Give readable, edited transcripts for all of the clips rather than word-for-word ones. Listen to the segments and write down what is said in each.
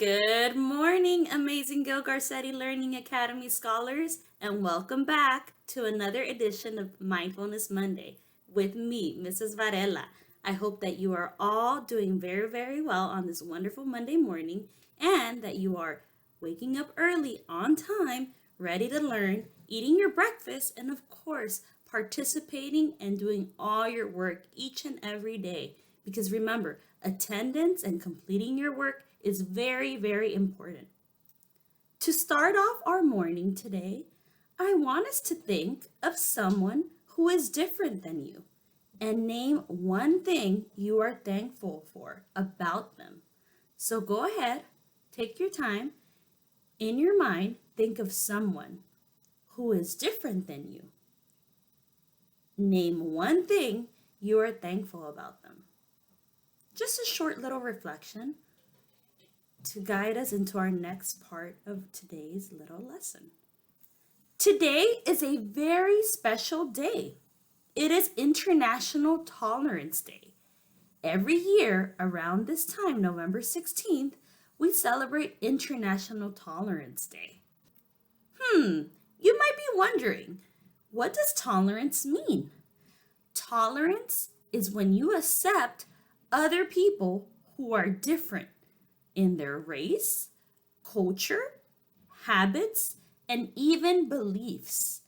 Good morning, amazing Gil Garcetti Learning Academy scholars, and welcome back to another edition of Mindfulness Monday with me, Mrs. Varela. I hope that you are all doing very, very well on this wonderful Monday morning and that you are waking up early on time, ready to learn, eating your breakfast, and of course, participating and doing all your work each and every day. Because remember, attendance and completing your work is very, very important. To start off our morning today, I want us to think of someone who is different than you and name one thing you are thankful for about them. So go ahead, take your time. In your mind, think of someone who is different than you. Name one thing you are thankful about them. Just a short little reflection to guide us into our next part of today's little lesson. Today is a very special day. It is International Tolerance Day. Every year around this time, November 16th, we celebrate International Tolerance Day. You might be wondering, what does tolerance mean? Tolerance is when you accept other people who are different in their race, culture, habits, and even beliefs.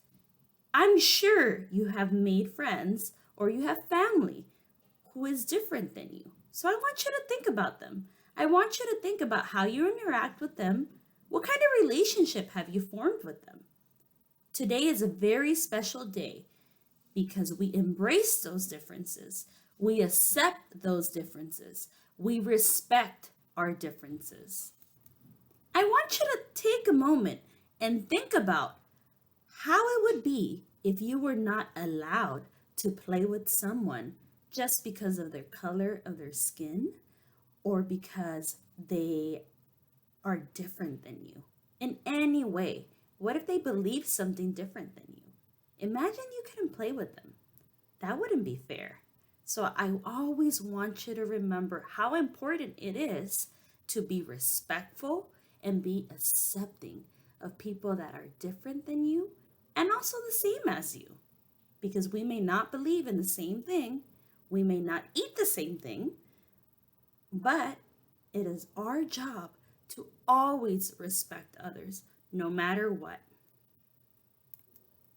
I'm sure you have made friends or you have family who is different than you. So I want you to think about them. I want you to think about how you interact with them. What kind of relationship have you formed with them? Today is a very special day because we embrace those differences. We accept those differences. We respect our differences. I want you to take a moment and think about how it would be if you were not allowed to play with someone just because of their color of their skin or because they are different than you in any way. What if they believe something different than you? Imagine you couldn't play with them. That wouldn't be fair. So I always want you to remember how important it is to be respectful and be accepting of people that are different than you and also the same as you. Because we may not believe in the same thing, we may not eat the same thing, but it is our job to always respect others, no matter what.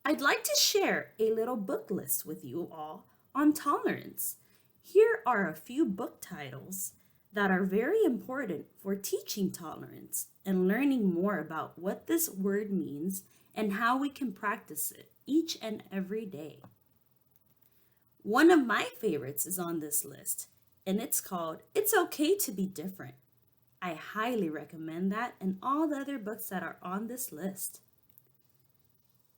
I'd like to share a little book list with you all on tolerance. Here are a few book titles that are very important for teaching tolerance and learning more about what this word means and how we can practice it each and every day. One of my favorites is on this list, and it's called It's Okay to Be Different. I highly recommend that and all the other books that are on this list.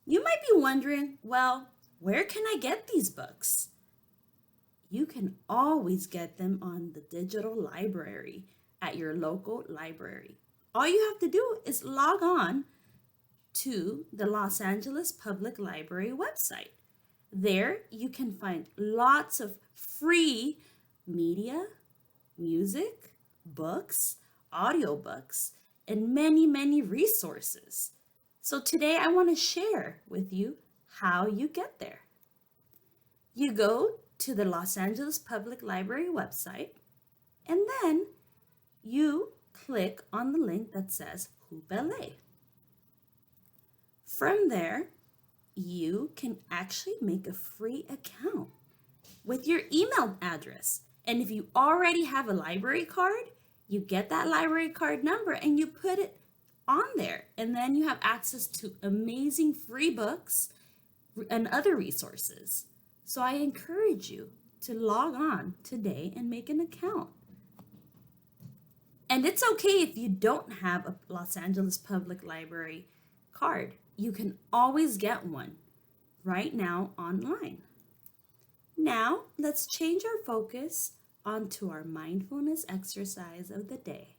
You might be wondering, well, where can I get these books? You can always get them on the digital library at your local library. All you have to do is log on to the Los Angeles Public Library website. There you can find lots of free media, music, books, audiobooks, and many, many resources. So today I want to share with you how you get there. You go to the Los Angeles Public Library website, and then you click on the link that says Hoopele. From there, you can actually make a free account with your email address. And if you already have a library card, you get that library card number and you put it on there. And then you have access to amazing free books and other resources. So I encourage you to log on today and make an account. And it's okay if you don't have a Los Angeles Public Library card. You can always get one right now online. Now, let's change our focus onto our mindfulness exercise of the day.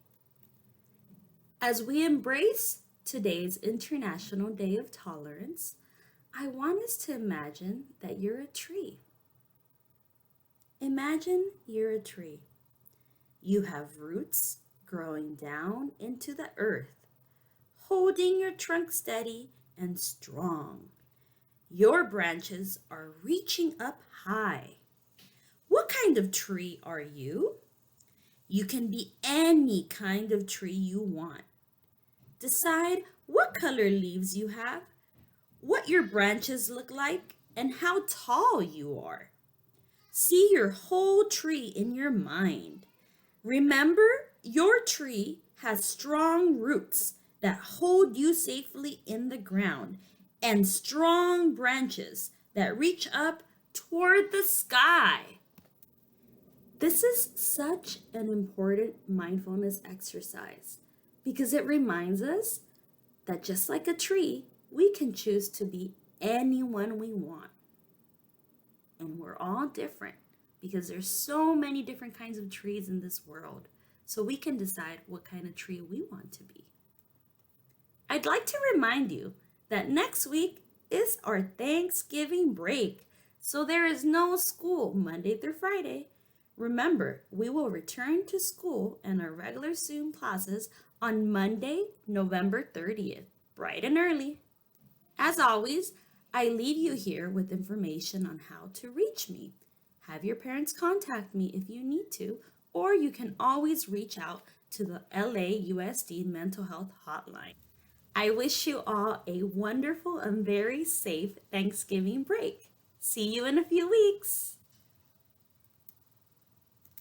As we embrace today's International Day of Tolerance, I want us to imagine that you're a tree. Imagine you're a tree. You have roots growing down into the earth, holding your trunk steady and strong. Your branches are reaching up high. What kind of tree are you? You can be any kind of tree you want. Decide what color leaves you have, what your branches look like, and how tall you are. See your whole tree in your mind. Remember, your tree has strong roots that hold you safely in the ground and strong branches that reach up toward the sky. This is such an important mindfulness exercise because it reminds us that just like a tree, we can choose to be anyone we want. And we're all different because there's so many different kinds of trees in this world. So we can decide what kind of tree we want to be. I'd like to remind you that next week is our Thanksgiving break. So there is no school Monday through Friday. Remember, we will return to school and our regular Zoom classes on Monday, November 30th, bright and early. As always, I leave you here with information on how to reach me. Have your parents contact me if you need to, or you can always reach out to the LAUSD Mental Health Hotline. I wish you all a wonderful and very safe Thanksgiving break. See you in a few weeks.